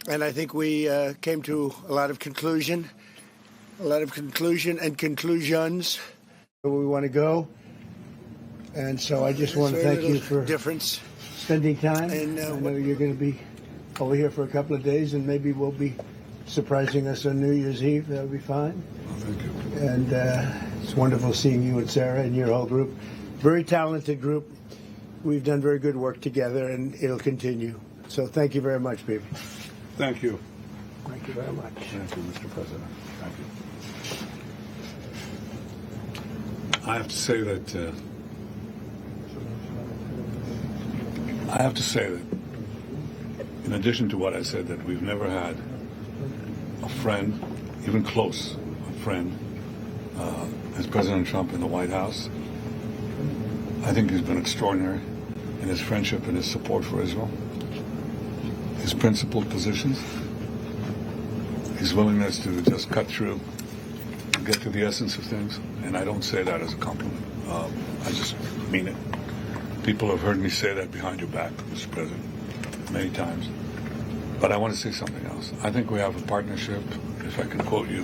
And I think we came to a lot of conclusion and conclusions where we want to go. And so I just want to thank you for spending time. And I know you're going to be over here for a couple of days, and maybe we'll be surprising us on New Year's Eve. That'll be fine. Well, thank you. And it's wonderful seeing you and Sarah and your whole group. Very talented group. We've done very good work together, and it'll continue. So thank you very much, baby. Thank you. Thank you very much. Thank you, Mr. President. Thank you. I have to say that in addition to what I said, that we've never had a friend, even close, a friend, as President Trump in the White House. I think he's been extraordinary in his friendship and his support for Israel, his principled positions, his willingness to just cut through and get to the essence of things. And I don't say that as a compliment. I just mean it. People have heard me say that behind your back, Mr. President, many times. But I want to say something else. I think we have a partnership, if I can quote you,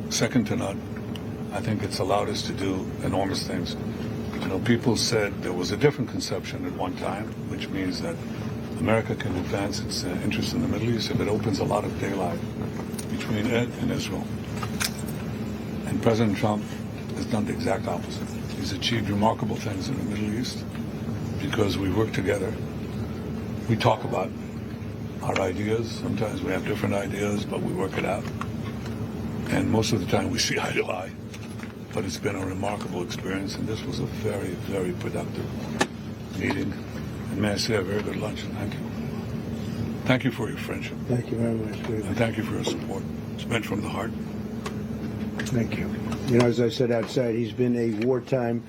second to none. I think it's allowed us to do enormous things. You know, people said there was a different conception at one time, which means that America can advance its interests in the Middle East if it opens a lot of daylight between it and Israel. And President Trump has done the exact opposite. He's achieved remarkable things in the Middle East because we work together. We talk about our ideas. Sometimes we have different ideas, but we work it out. And most of the time we see eye to eye. But it's been a remarkable experience, and this was a very, very productive meeting. And may I say a very good lunch. Thank you. Thank you for your friendship. Thank you very much, David. And thank you for your support. It's meant from the heart. Thank you. You know, as I said outside, he's been a wartime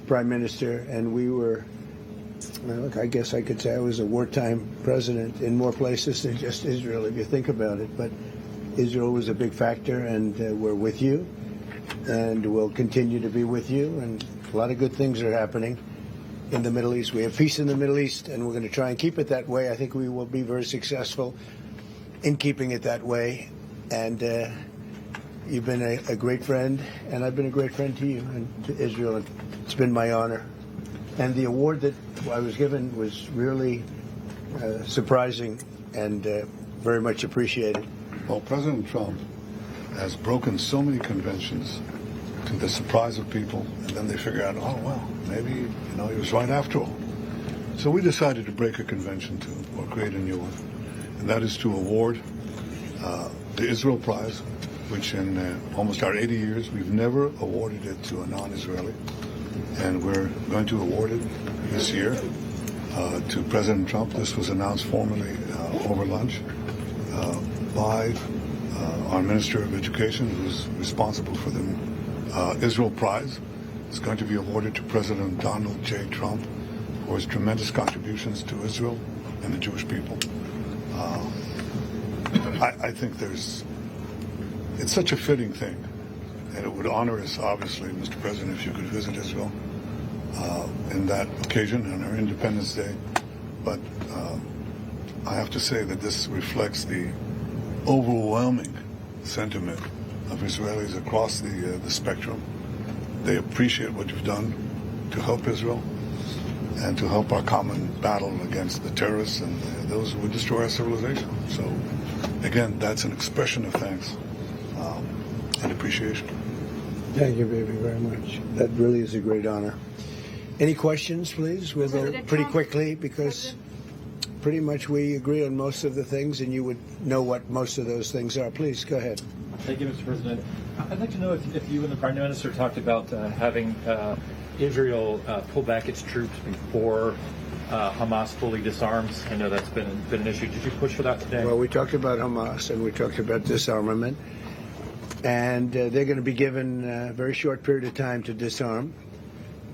prime minister, and we were, well, I guess I could say I was a wartime president in more places than just Israel, if you think about it. But Israel was a big factor, and we're with you, and we'll continue to be with you. And a lot of good things are happening in the Middle East. We have peace in the Middle East, and we're going to try and keep it that way. I think we will be very successful in keeping it that way. And you've been a great friend, and I've been a great friend to you and to Israel. And it's been my honor. And the award that I was given was really surprising and very much appreciated. Well, President Trump has broken so many conventions to the surprise of people, and then they figure out, oh, well, maybe, he was right after all. So we decided to break a convention too, or create a new one, and that is to award the Israel Prize, which in almost our 80 years, we've never awarded it to a non-Israeli. And we're going to award it this year to President Trump. This was announced formally over lunch by our Minister of Education, who's responsible for the Israel Prize. It's going to be awarded to President Donald J. Trump for his tremendous contributions to Israel and the Jewish people. I think it's such a fitting thing, and it would honor us, obviously, Mr. President, if you could visit Israel in that occasion, on our Independence Day. But I have to say that this reflects the overwhelming sentiment of Israelis across the spectrum. They appreciate what you've done to help Israel and to help our common battle against the terrorists and those who would destroy our civilization. So, again, that's an expression of thanks and appreciation. Thank you, baby, very much. That really is a great honor. Any questions, please? We'll go pretty quickly because pretty much we agree on most of the things, and you would know what most of those things are. Please, go ahead. Thank you, Mr. President. I'd like to know if you and the Prime Minister talked about having Israel pull back its troops before Hamas fully disarms. I know that's been an issue. Did you push for that today? Well, we talked about Hamas, and we talked about disarmament. And they're going to be given a very short period of time to disarm.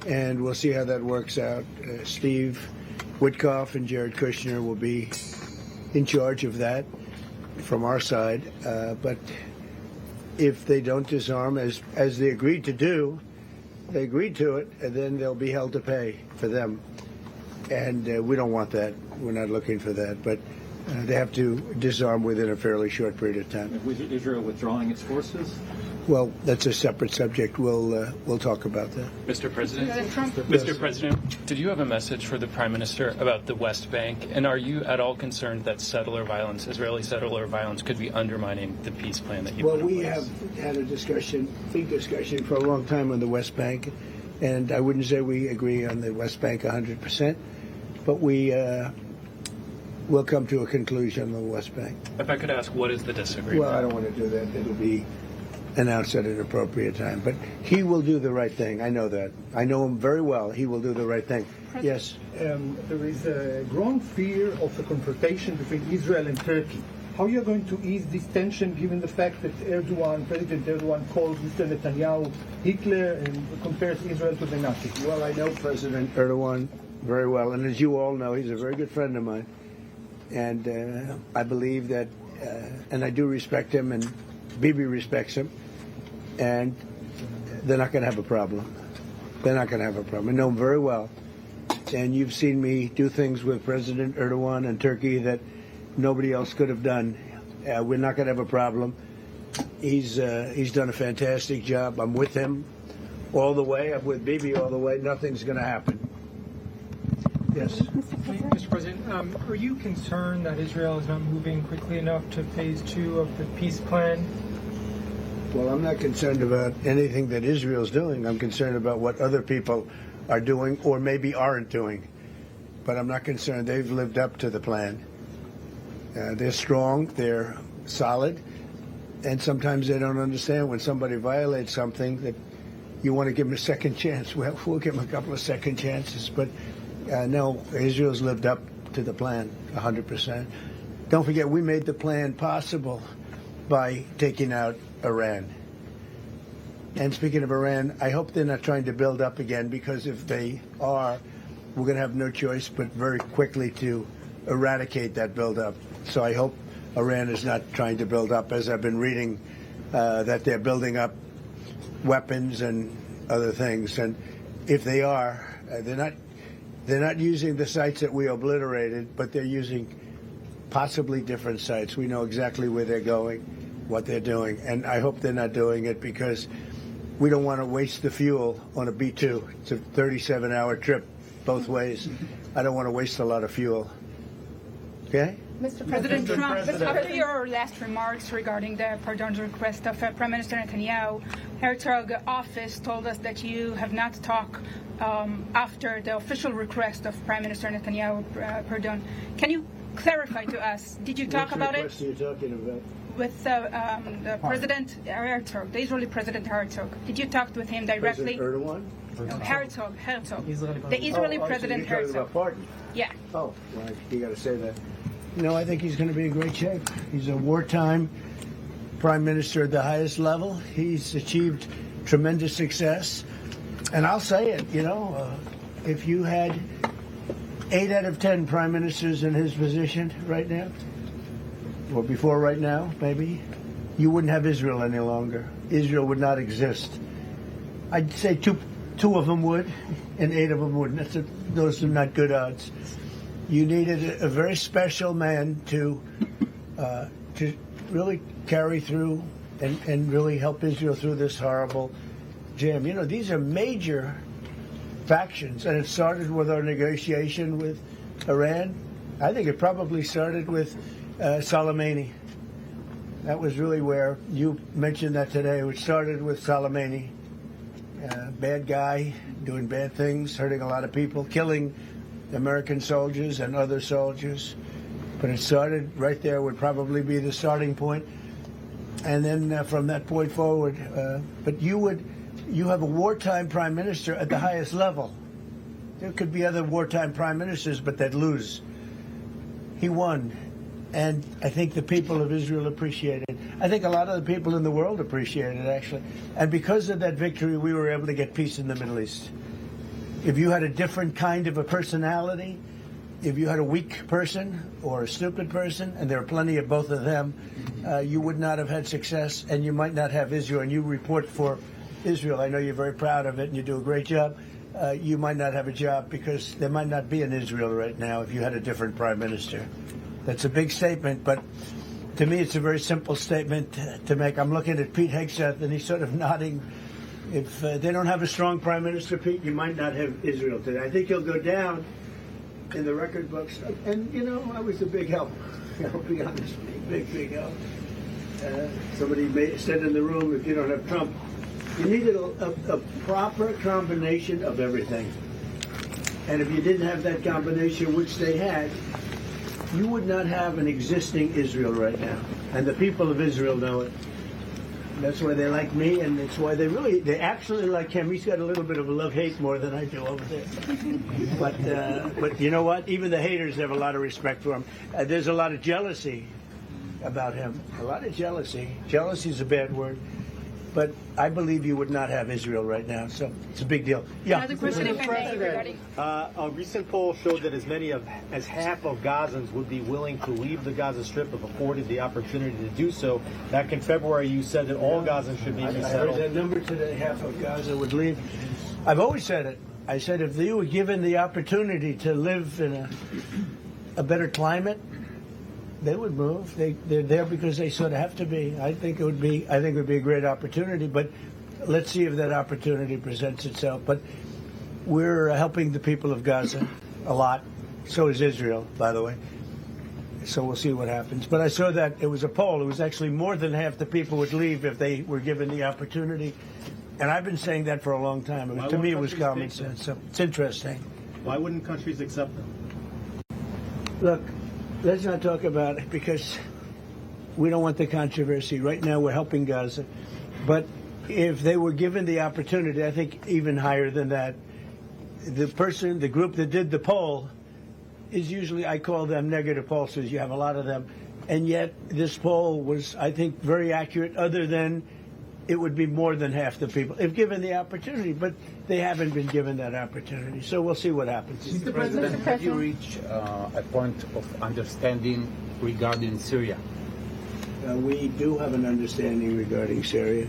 And we'll see how that works out. Steve Witkoff and Jared Kushner will be in charge of that from our side. But if they don't disarm, as they agreed to do, they agreed to it, and then they'll be held to pay for them. And we don't want that. We're not looking for that. But They have to disarm within a fairly short period of time. With Israel withdrawing its forces? Well, that's a separate subject. We'll talk about that. Mr. President, Yes. Mr. President, did you have a message for the Prime Minister about the West Bank? And are you at all concerned that settler violence, Israeli settler violence, could be undermining the peace plan that you put in Well, we place? have had a big discussion for a long time on the West Bank, and I wouldn't say we agree on the West Bank 100%, but we will come to a conclusion on the West Bank. If I could ask, what is the disagreement? Well, I don't want to do that. It'll be announced at an appropriate time. But he will do the right thing. I know that. I know him very well. He will do the right thing. Yes. There is a growing fear of a confrontation between Israel and Turkey. How are you going to ease this tension given the fact that President Erdogan calls Mr. Netanyahu Hitler and compares Israel to the Nazis? Well, I know President Erdogan very well, and as you all know, he's a very good friend of mine. And I believe that, and I do respect him, and Bibi respects him, and they're not going to have a problem. They're not going to have a problem. I know him very well. And you've seen me do things with President Erdogan and Turkey that nobody else could have done. We're not going to have a problem. He's done a fantastic job. I'm with him all the way. I'm with Bibi all the way. Nothing's going to happen. Yes. Mr. President, are you concerned that Israel is not moving quickly enough to phase 2 of the peace plan? Well, I'm not concerned about anything that Israel's doing. I'm concerned about what other people are doing or maybe aren't doing. But I'm not concerned. They've lived up to the plan. They're strong. They're solid. And sometimes they don't understand when somebody violates something that you want to give them a second chance. Well, we'll give them a couple of second chances. But no, Israel's lived up to the plan 100%. Don't forget, we made the plan possible by taking out Iran. And speaking of Iran, I hope they're not trying to build up again, because if they are, we're going to have no choice but very quickly to eradicate that buildup. So I hope Iran is not trying to build up, as I've been reading that they're building up weapons and other things. And if they are, they're not using the sites that we obliterated, but they're using possibly different sites. We know exactly where they're going, what they're doing, and I hope they're not doing it because we don't want to waste the fuel on a B-2. It's a 37-hour trip both ways. I don't want to waste a lot of fuel. Okay? Mr. President Trump, after your last remarks regarding the pardon request of Prime Minister Netanyahu, Herzog office told us that you have not talked after the official request of Prime Minister Netanyahu pardon. Can you clarify to us, did you talk about it? Which request are you talking about? With the President Herzog, the Israeli President Herzog. Did you talk with him directly? President Erdogan? No, Herzog. The Israeli President so you're talking Herzog. about pardon? Yeah. Oh, well, you got to say that. I think he's going to be in great shape. He's a wartime prime minister at the highest level. He's achieved tremendous success. And I'll say it, if you had 8 out of 10 prime ministers in his position right now, or before right now, maybe, you wouldn't have Israel any longer. Israel would not exist. I'd say two of them would, and 8 of them wouldn't. Those are not good odds. You needed a very special man to really carry through and really help Israel through this horrible jam. These are major factions, and it started with our negotiation with Iran. I think it probably started with Soleimani. That was really where you mentioned that today. It started with Soleimani. Bad guy, doing bad things, hurting a lot of people, killing American soldiers and other soldiers. But it started right there, would probably be the starting point. And then from that point forward, but you have a wartime prime minister at the highest level. There could be other wartime prime ministers, but they'd lose. He won. And I think the people of Israel appreciate it. I think a lot of the people in the world appreciate it, actually. And because of that victory, we were able to get peace in the Middle East. If you had a different kind of a personality, if you had a weak person or a stupid person, and there are plenty of both of them, you would not have had success, and you might not have Israel. And you report for Israel. I know you're very proud of it, and you do a great job. You might not have a job because there might not be an Israel right now if you had a different prime minister. That's a big statement, but to me, it's a very simple statement to make. I'm looking at Pete Hegseth, and he's sort of nodding. If they don't have a strong prime minister, Pete, you might not have Israel today. I think he'll go down in the record books. And, you know, I was a big help. I'll be honest, big help. Somebody said in the room, if you don't have Trump, you needed a proper combination of everything. And if you didn't have that combination, which they had, you would not have an existing Israel right now. And the people of Israel know it. That's why they like me, and it's why they actually like him. He's got a little bit of a love-hate more than I do over there. But you know what? Even the haters have a lot of respect for him. There's a lot of jealousy about him. A lot of jealousy. Jealousy is a bad word. But I believe you would not have Israel right now, so it's a big deal. Yeah. Another question, if I may, regarding. A recent poll showed that as many as half of Gazans would be willing to leave the Gaza Strip if afforded the opportunity to do so. Back in February, you said that all Gazans should be I heard resettled. that number today, half of Gaza would leave. I've always said it. I said if they were given the opportunity to live in a better climate, they would move. They're there because they sort of have to be. I think it would be a great opportunity, but let's see if that opportunity presents itself. But we're helping the people of Gaza a lot. So is Israel, by the way. So we'll see what happens. But I saw that it was a poll. It was actually more than half the people would leave if they were given the opportunity. And I've been saying that for a long time. To me, it was common sense. So it's interesting. Why wouldn't countries accept them? Look, let's not talk about it because we don't want the controversy. Right now we're helping Gaza. But if they were given the opportunity, I think even higher than that, the group that did the poll is usually, I call them negative pollsters. You have a lot of them. And yet this poll was, I think, very accurate, other than it would be more than half the people if given the opportunity. But they haven't been given that opportunity. So we'll see what happens. Mr. President, have you reached a point of understanding regarding Syria? We do have an understanding regarding Syria.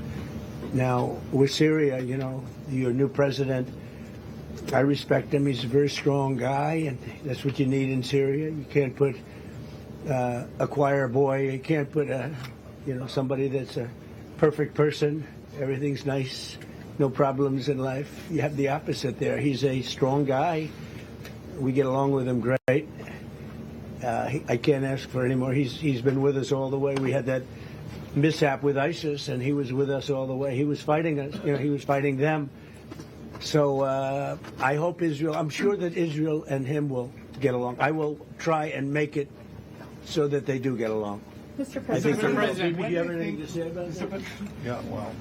Now, with Syria, you know, your new president, I respect him. He's a very strong guy, and that's what you need in Syria. You can't put a choir boy. You can't put somebody that's a perfect person. Everything's nice, no problems in life. You have the opposite there. He's a strong guy. We get along with him great. I can't ask for any more. He's been with us all the way. We had that mishap with ISIS, and he was with us all the way. He was fighting us. You know, he was fighting them. So I hope Israel. I'm sure that Israel and him will get along. I will try and make it so that they do get along. Mr. I think. President, Do you have anything to say about that? Yeah, well,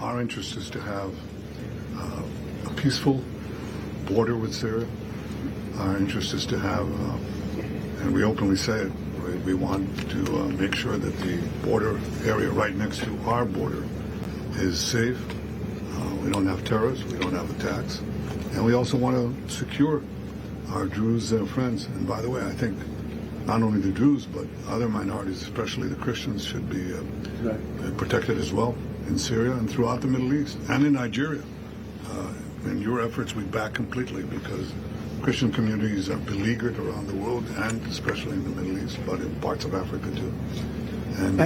our interest is to have a peaceful border with Syria. Our interest is to have, and we openly say it, we want to make sure that the border area right next to our border is safe. We don't have terrorists, we don't have attacks, and we also want to secure our Druze friends. And by the way, I think not only the Druze, but other minorities, especially the Christians, should be protected as well in Syria and throughout the Middle East and in Nigeria. In your efforts, we back completely, because Christian communities are beleaguered around the world, and especially in the Middle East, but in parts of Africa too. And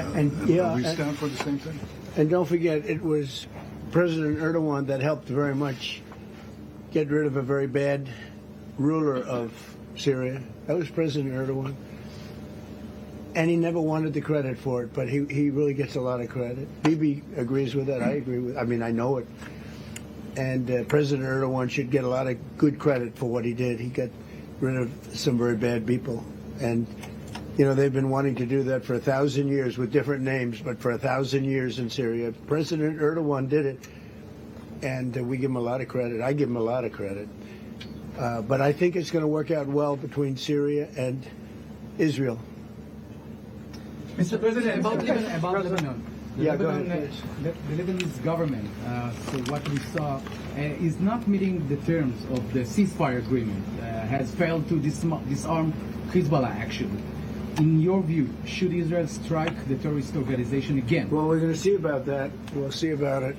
we stand for the same thing. And don't forget, it was President Erdogan that helped very much get rid of a very bad ruler of Syria. That was President Erdogan. And he never wanted the credit for it, but he really gets a lot of credit. Bibi agrees with that. I agree with. I mean, I know it. And President Erdogan should get a lot of good credit for what he did. He got rid of some very bad people. And, you know, they've been wanting to do that for 1,000 years with different names, but for 1,000 years in Syria. President Erdogan did it, and we give him a lot of credit. I give him a lot of credit. But I think it's going to work out well between Syria and Israel. Mr. President, about Lebanon. Yeah, go ahead, the Lebanese government, so what we saw, is not meeting the terms of the ceasefire agreement, has failed to disarm Hezbollah, actually. In your view, should Israel strike the terrorist organization again? Well, we're going to see about that. We'll see about it.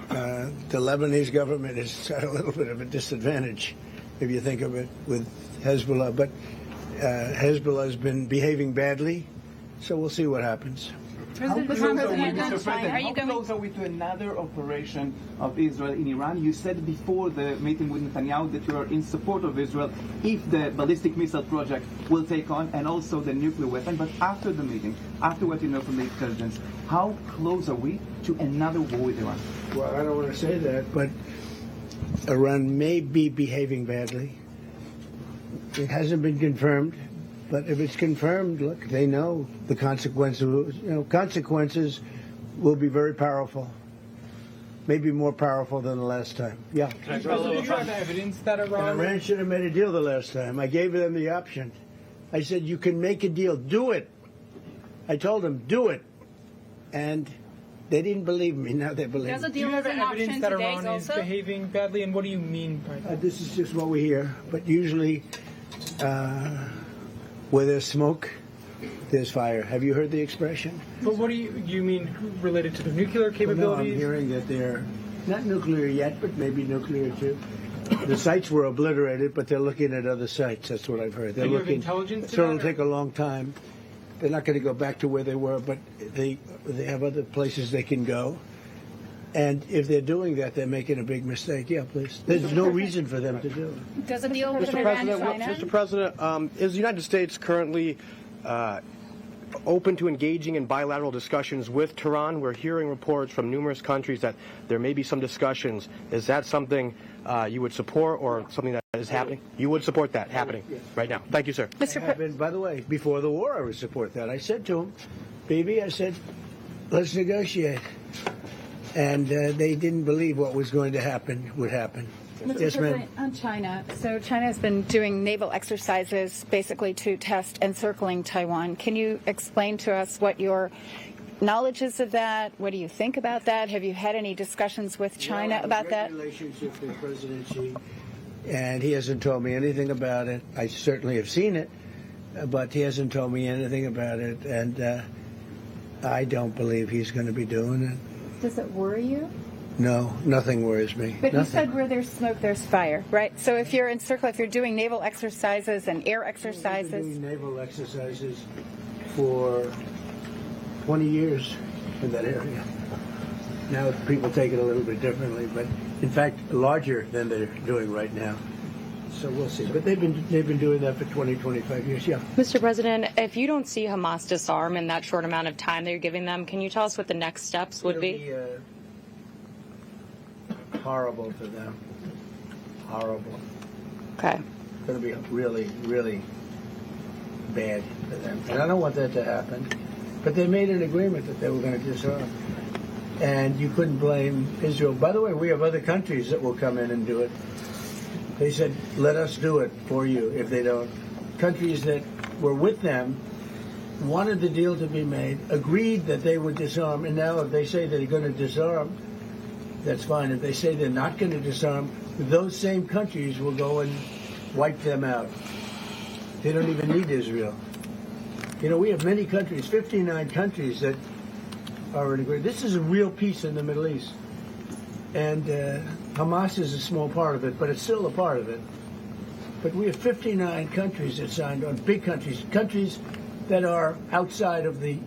The Lebanese government is at a little bit of a disadvantage, if you think of it, with Hezbollah. But Hezbollah has been behaving badly, so we'll see what happens. President, How close are are we to another operation of Israel in Iran? You said before the meeting with Netanyahu that you are in support of Israel if the ballistic missile project will take on, and also the nuclear weapon. But after the meeting, after what you know from the intelligence, how close are we to another war with Iran? Well, I don't want to say that, but Iran may be behaving badly. It hasn't been confirmed. But if it's confirmed, look, they know the consequences. Consequences will be very powerful, maybe more powerful than the last time. Yeah. Do you have evidence that Iran should have made a deal the last time. I gave them the option. I said, you can make a deal. Do it. I told them, do it. And they didn't believe me. Now they believe me. Do you have evidence that Iran is behaving badly, and what do you mean by that? This is just what we hear. But usually, where there's smoke, there's fire. Have you heard the expression? But what do you mean related to the nuclear capabilities? Well, no, I'm hearing that they're not nuclear yet, but maybe nuclear too. The sites were obliterated, but they're looking at other sites. That's what I've heard. They're you looking. have intelligence? So it'll take a long time. They're not going to go back to where they were, but they have other places they can go. And if they're doing that, they're making a big mistake. Yeah, please. There's no reason for them to do it. Does a deal with Iran and China? Mr. President, is the United States currently open to engaging in bilateral discussions with Tehran? We're hearing reports from numerous countries that there may be some discussions. Is that something you would support, or something that is happening? You would support that happening right now. Thank you, sir. By the way, before the war, I would support that. I said to him, Bibi, I said, let's negotiate. And they didn't believe what was going to happen would happen. Yes, ma'am. On China, so China has been doing naval exercises basically to test encircling Taiwan. Can you explain to us what your knowledge is of that? What do you think about that? Have you had any discussions with China about that? Relationship with President Xi, and he hasn't told me anything about it. I certainly have seen it, but he hasn't told me anything about it, and I don't believe he's going to be doing it. Does it worry you? No, nothing worries me. But nothing. you said where there's smoke, there's fire, right? So if you're if you're doing naval exercises and air exercises. We've been doing naval exercises for 20 years in that area. Now people take it a little bit differently, but in fact larger than they're doing right now. So we'll see. But they've been doing that for 20, 25 years, yeah. Mr. President, if you don't see Hamas disarm in that short amount of time that you're giving them, can you tell us what the next steps would be? Horrible for them. Horrible. Okay. It's going to be really, really bad for them. And I don't want that to happen. But they made an agreement that they were going to disarm. And you couldn't blame Israel. By the way, we have other countries that will come in and do it. They said, let us do it for you if they don't. Countries that were with them wanted the deal to be made, agreed that they would disarm, and now if they say they're going to disarm, that's fine. If they say they're not going to disarm, those same countries will go and wipe them out. They don't even need Israel. You know, we have many countries, 59 countries that are in agreement. This is a real peace in the Middle East. And Hamas is a small part of it, but it's still a part of it. But we have 59 countries that signed on, big countries, countries that are outside of the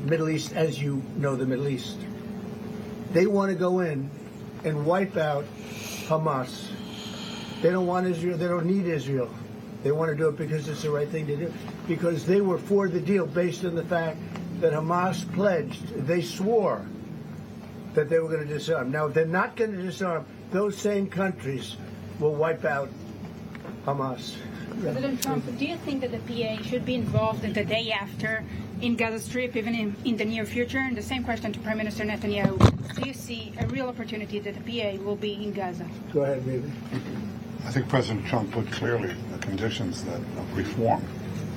Middle East, as you know the Middle East. They want to go in and wipe out Hamas. They don't want Israel. They don't need Israel. They want to do it because it's the right thing to do. Because they were for the deal based on the fact that Hamas pledged, they swore that they were going to disarm. Now, if they're not going to disarm, those same countries will wipe out Hamas. President Trump, do you think that the PA should be involved in the day after in Gaza Strip, even in the near future? And the same question to Prime Minister Netanyahu. Do you see a real opportunity that the PA will be in Gaza? Go ahead, baby. I think President Trump put clearly the conditions of reform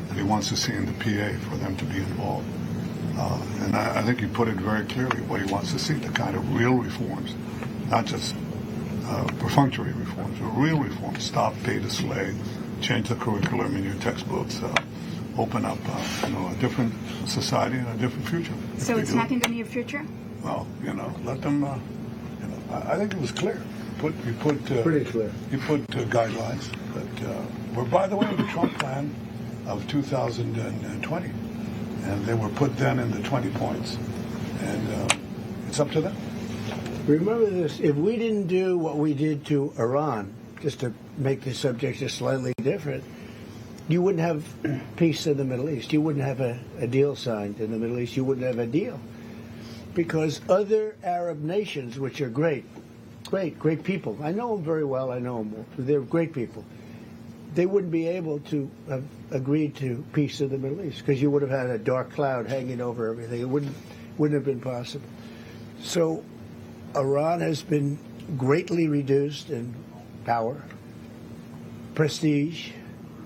that he wants to see in the PA for them to be involved. And I think he put it very clearly what he wants to see, the kind of real reforms, not just perfunctory reforms, but real reforms. Stop pay to slave, change the curriculum in your textbooks, open up a different society and a different future. So it's not in the near future? Well, let them, I think it was clear. Pretty clear. You put guidelines that were, by the way, the Trump plan of 2020, and they were put then in the 20 points, and it's up to them. Remember this, if we didn't do what we did to Iran, just to make the subject just slightly different, you wouldn't have peace in the Middle East. You wouldn't have a deal signed in the Middle East. You wouldn't have a deal. Because other Arab nations, which are great people, I know them very well, I know them, they're great people, they wouldn't be able to have agreed to peace in the Middle East because you would have had a dark cloud hanging over everything. It wouldn't have been possible. So Iran has been greatly reduced in power, prestige.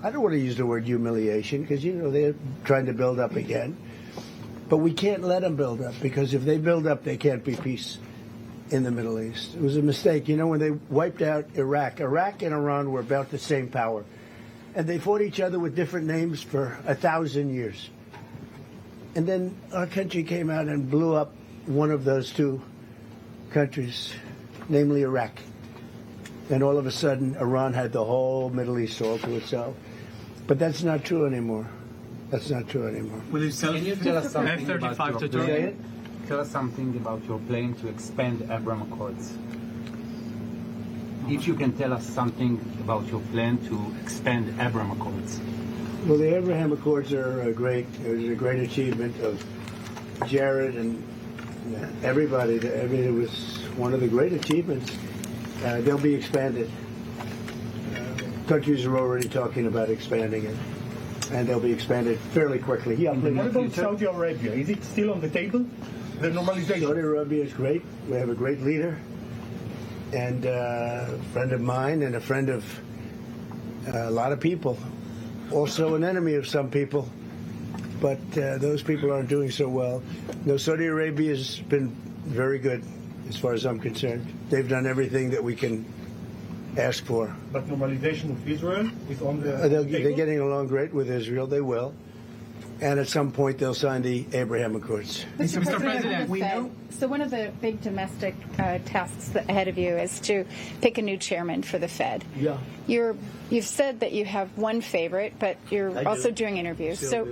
I don't want to use the word humiliation because, they're trying to build up again. But we can't let them build up because if they build up, there can't be peace in the Middle East. It was a mistake. When they wiped out Iraq and Iran were about the same power. And they fought each other with different names for 1,000 years. And then our country came out and blew up one of those two countries, namely Iraq. And all of a sudden, Iran had the whole Middle East all to itself. But that's not true anymore. That's not true anymore. Can you tell us something about your Turkey? plan? Tell us something about your plan to expand Abraham Accords. If you can tell us something about your plan to expand Abraham Accords. Well, the Abraham Accords are a great achievement of Jared and everybody. I mean, it was one of the great achievements. They'll be expanded. Countries are already talking about expanding it, and they'll be expanded fairly quickly. Yeah, what about Saudi Arabia? Is it still on the table? The normalization? Saudi Arabia is great. We have a great leader, and a friend of mine, and a friend of a lot of people. Also an enemy of some people, but those people aren't doing so well. No, Saudi Arabia has been very good, as far as I'm concerned. They've done everything that we can ask for. But normalization with Israel is on the They're table? getting along great with Israel. They will. And at some point, they'll sign the Abraham Accords. Mr. President, so one of the big domestic tasks ahead of you is to pick a new chairman for the Fed. Yeah. You've said that you have one favorite, but you're also doing interviews. I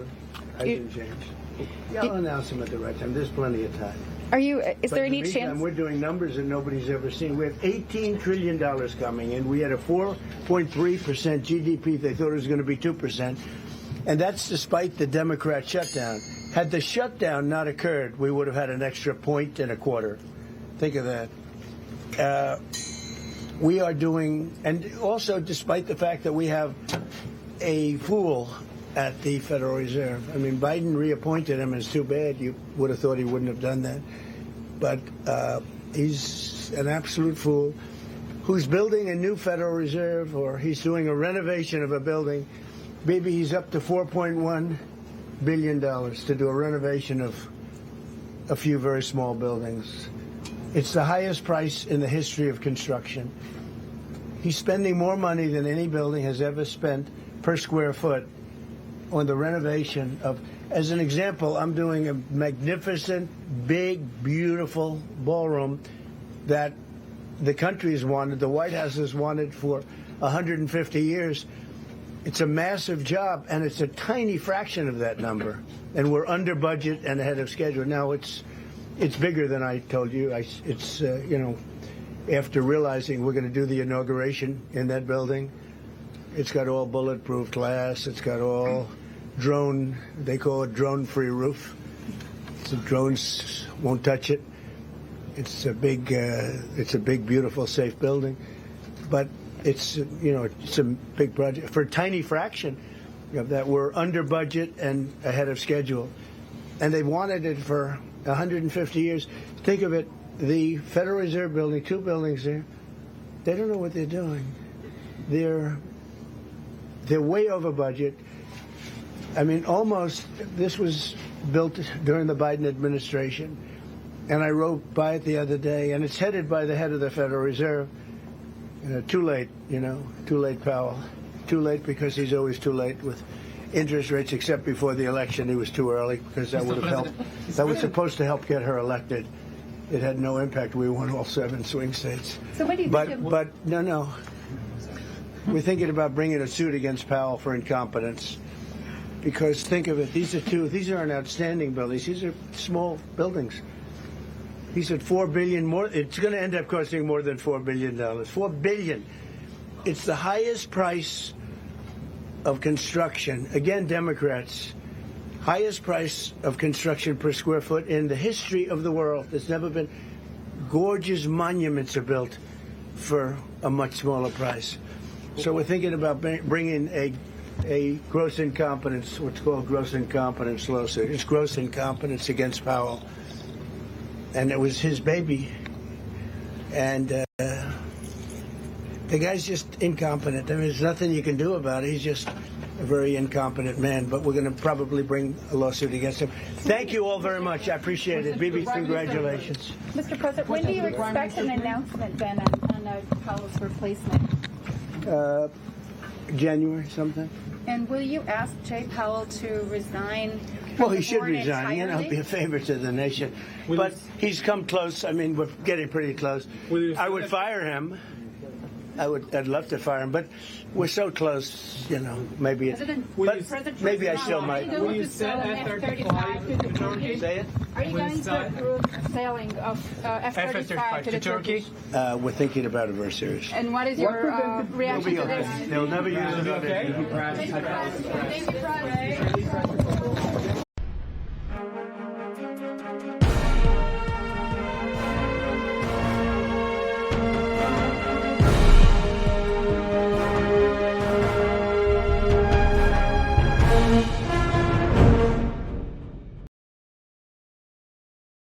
didn't change. Yeah, I'll announce them at the right time. There's plenty of time. Is there any chance? We're doing numbers that nobody's ever seen. We have $18 trillion coming in. We had a 4.3% GDP. They thought it was going to be 2%. And that's despite the Democrat shutdown. Had the shutdown not occurred, we would have had an extra 1.25. Think of that. We are doing, and also despite the fact that we have a fool at the Federal Reserve. I mean, Biden reappointed him, and it's too bad. You would have thought he wouldn't have done that. But he's an absolute fool who's building a new Federal Reserve, or he's doing a renovation of a building. Maybe he's up to $4.1 billion to do a renovation of a few very small buildings. It's the highest price in the history of construction. He's spending more money than any building has ever spent per square foot on the renovation of, as an example, I'm doing a magnificent, big, beautiful ballroom that the country's wanted, the White House has wanted for 150 years. It's a massive job, and it's a tiny fraction of that number. And we're under budget and ahead of schedule. Now, it's bigger than I told you. After realizing we're going to do the inauguration in that building, it's got all bulletproof glass. It's got all drone, they call it drone-free roof. So drones won't touch it. It's a big, beautiful, safe building. But it's a big project. For a tiny fraction of that, we're under budget and ahead of schedule. And they've wanted it for 150 years. Think of it, the Federal Reserve building, two buildings there, they don't know what they're doing. They're way over budget. I mean, almost, this was built during the Biden administration. And I rode by it the other day, and it's headed by the head of the Federal Reserve. Too late, too late, Powell. Too late because he's always too late with interest rates, except before the election he was too early because that would have helped. That was supposed to help get her elected. it had no impact. We won all 7 swing states. So what do you think? But no. We're thinking about bringing a suit against Powell for incompetence. Because think of it, these aren't outstanding buildings. These are small buildings. He said $4 billion more. It's going to end up costing more than $4 billion. $4 billion. It's the highest price of construction. Again, Democrats. Highest price of construction per square foot in the history of the world. There's never been. Gorgeous monuments are built for a much smaller price. So we're thinking about bringing a gross incompetence, what's called gross incompetence lawsuit. It's gross incompetence against Powell. And it was his baby. And the guy's just incompetent. I mean, there's nothing you can do about it. He's just a very incompetent man. But we're going to probably bring a lawsuit against him. Thank you all very much. I appreciate it. Bibi, congratulations. Mr. President, when do you expect an announcement then on Powell's replacement? January sometime. And will you ask Jay Powell to resign? Well, he should resign. You know, be a favor to the nation. But he's come close. I mean, we're getting pretty close. I would fire him. I'd love to fire him, but we're so close. You know, maybe maybe I still might. Will you set F-35 to Turkey? Say it. Are you going to approve selling of F-35 to the Turkish? We're thinking about it very seriously. And what is your reaction to this? They'll never use it. Thank you, President.